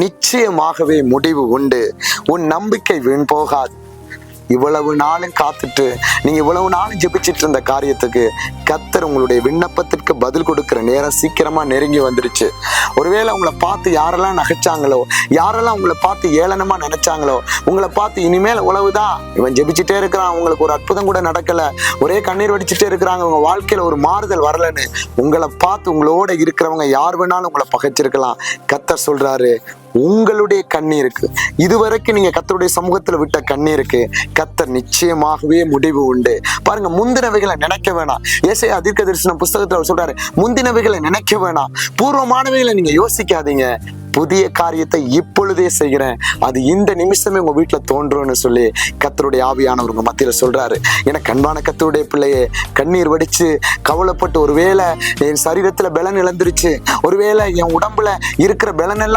நிச்சயமாகவே முடிவு உண்டு. உன் நம்பிக்கை வீண் போகாது. இவ்வளவு நாளும் காத்துட்டு நீங்க இவ்வளவு நாளும் ஜெபிச்சிட்டு இருந்த காரியத்துக்கு கர்த்தர் உங்களுடைய விண்ணப்பத்திற்கு பதில் கொடுக்கிற நேரம் சீக்கிரமா நெருங்கி வந்துருச்சு. ஒருவேளை உங்களை பார்த்து யாரெல்லாம் நகைச்சாங்களோ, யாரெல்லாம் உங்களை பார்த்து ஏளனமா நினைச்சாங்களோ, உங்களை பார்த்து இனிமேல் உழவுதான், இவன் ஜெபிச்சுட்டே இருக்கிறான், உங்களுக்கு ஒரு அற்புதம் கூட நடக்கல, ஒரே கண்ணீர் வடிச்சுட்டே இருக்கிறாங்க, உங்க வாழ்க்கையில ஒரு மாறுதல் வரலன்னு உங்களை பார்த்து உங்களோட இருக்கிறவங்க யார் வேணாலும் உங்களை பகைச்சிருக்கலாம். கர்த்தர் சொல்றாரு, உங்களுடைய கண்ணீருக்கு, இதுவரைக்கும் நீங்க கர்த்தருடைய சமூகத்துல விட்ட கண்ணீருக்கு கர்த்தர் நிச்சயமாகவே முடிவு உண்டு. பாருங்க, முந்தினவைகளை நினைக்க வேணாம். ஏசாயா தீர்க்கதரிசன புஸ்தகத்துல அவர் சொல்றாரு, முந்தினவைகளை நினைக்க வேணாம், பூர்வமானவைகளை நீங்க யோசிக்காதீங்க, புதிய காரியத்தை இப்பொழுதே செய்கிறேன், அது இந்த நிமிஷமே உங்க வீட்டுல தோன்றும்னு சொல்லி கர்த்தருடைய ஆவியானவர் உங்க மத்தியில சொல்றாரு. எனக்கு அன்பான கர்த்தருடைய பிள்ளையே, கண்ணீர் வடிச்சு கவலைப்பட்டு ஒருவேளை என் சரீரத்துல பலன் இழந்துருச்சு, ஒருவேளை என் உடம்புல இருக்கிற பலன் எல்லாம்